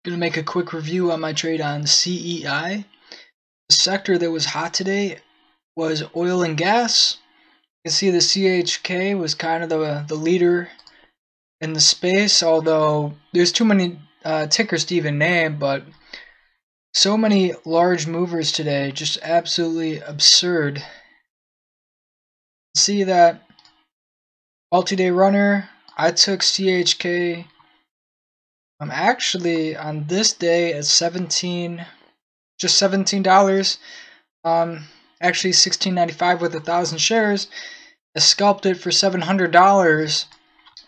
Gonna make a quick review on my trade on CEI. The sector that was hot today was oil and gas. You can see the CHK was kind of the leader in the space, although there's too many tickers to even name, but so many large movers today, just absolutely absurd. See that multi-day runner, I took CHK actually on this day at just $17. Actually $16.95 with 1,000 shares. I scalped it for $700,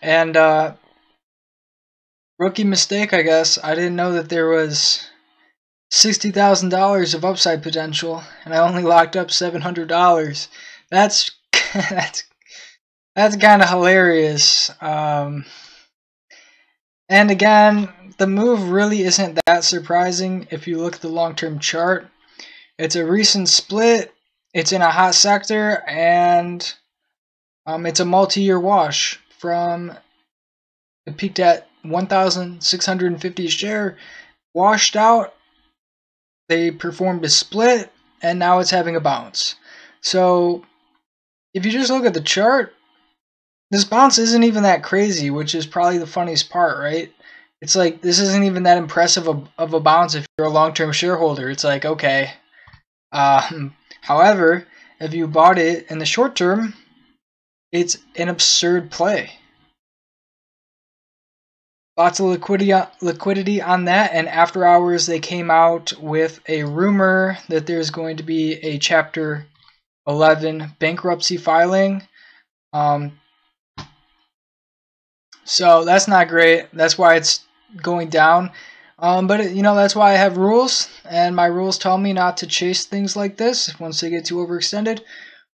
and rookie mistake, I guess. I didn't know that there was $60,000 of upside potential, and I only locked up $700. That's that's kind of hilarious. And again, the move really isn't that surprising if you look at the long-term chart. It's a recent split, it's in a hot sector, and it's a multi-year wash from it peaked at 1,650 share, washed out, they performed a split, and now it's having a bounce. So if you just look at the chart, this bounce isn't even that crazy, which is probably the funniest part, right? It's like, this isn't even that impressive of a bounce if you're a long-term shareholder. It's like, okay. However, if you bought it in the short term, it's an absurd play. Lots of liquidity on that, and after hours they came out with a rumor that there's going to be a Chapter 11 bankruptcy filing. So that's not great. That's why it's going down. But that's why I have rules, and my rules tell me not to chase things like this once they get too overextended.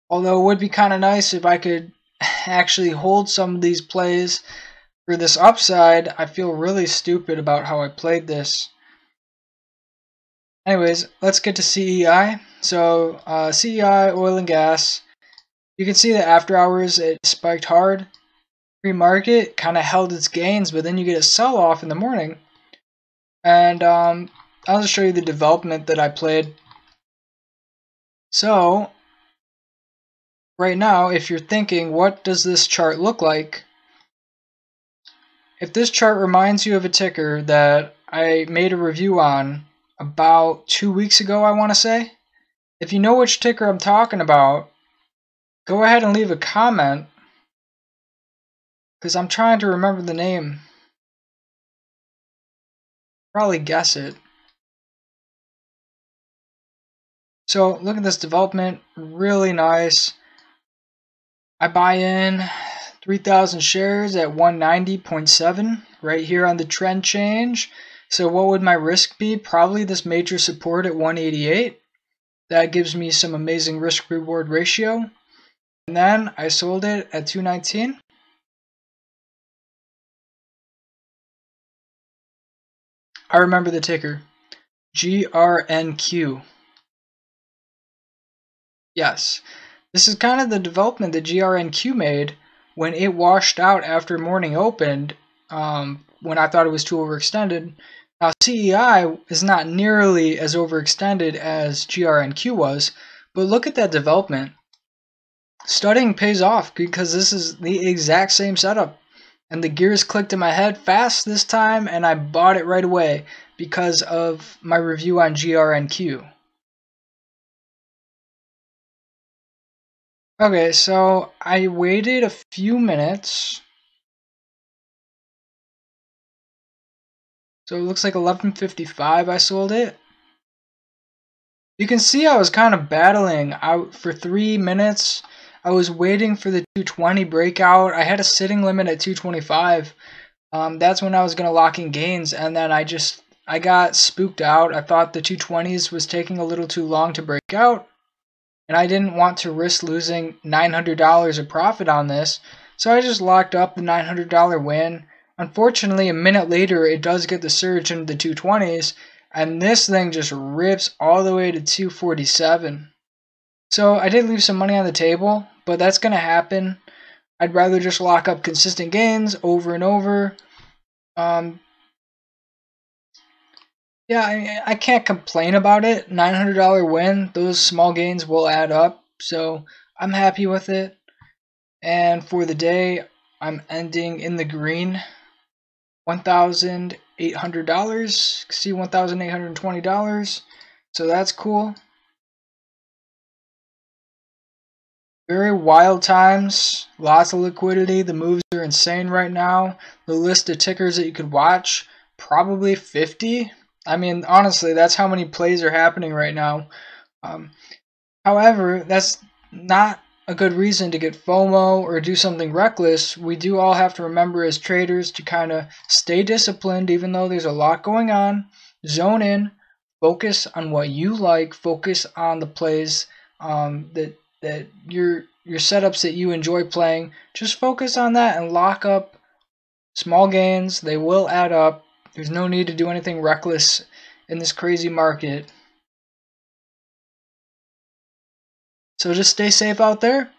Although it would be kind of nice if I could actually hold some of these plays for this upside. I feel really stupid about how I played this. Anyways, let's get to CEI. So CEI, oil and gas. You can see that after hours it spiked hard. Pre-market kind of held its gains, but then you get a sell-off in the morning. And I'll just show you the development that I played. So right now, if you're thinking, what does this chart look like? If this chart reminds you of a ticker that I made a review on about 2 weeks ago, I want to say. If you know which ticker I'm talking about, go ahead and leave a comment, because I'm trying to remember the name. Probably guess it. So look at this development, really nice. I buy in 3,000 shares at 190.7 right here on the trend change. So what would my risk be? Probably this major support at 188. That gives me some amazing risk reward ratio. And then I sold it at 219. I remember the ticker, GRNQ. Yes, this is kind of the development that GRNQ made when it washed out after morning opened, when I thought it was too overextended. Now CEI is not nearly as overextended as GRNQ was, but look at that development. Studying pays off because this is the exact same setup. And the gears clicked in my head fast this time, and I bought it right away because of my review on GRNQ. Okay, so I waited a few minutes. So it looks like 11:55 I sold it. You can see I was kind of battling out for 3 minutes. I was waiting for the 220 breakout. I had a sitting limit at 225. That's when I was going to lock in gains, and then I got spooked out. I thought the 220s was taking a little too long to break out, and I didn't want to risk losing $900 of profit on this, so I just locked up the $900 win. Unfortunately, a minute later, it does get the surge into the 220s, and this thing just rips all the way to 247. So I did leave some money on the table, but that's going to happen. I'd rather just lock up consistent gains over and over. yeah, I can't complain about it. $900 win, those small gains will add up. So I'm happy with it. And for the day, I'm ending in the green. $1,800. See $1,820. So that's cool. Very wild times. Lots of liquidity. The moves are insane right now. The list of tickers that you could watch, probably 50. I mean, honestly, that's how many plays are happening right now. However, that's not a good reason to get FOMO or do something reckless. We do all have to remember as traders to kind of stay disciplined, even though there's a lot going on. Zone in, focus on what you like, focus on the plays that your setups that you enjoy playing. Just focus on that and lock up small gains. They will add up. There's no need to do anything reckless in this crazy market. So just stay safe out there,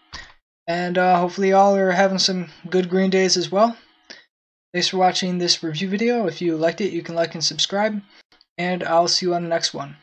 and hopefully y'all are having some good green days as well. Thanks for watching this review video. If you liked it, you can like and subscribe, and I'll see you on the next one.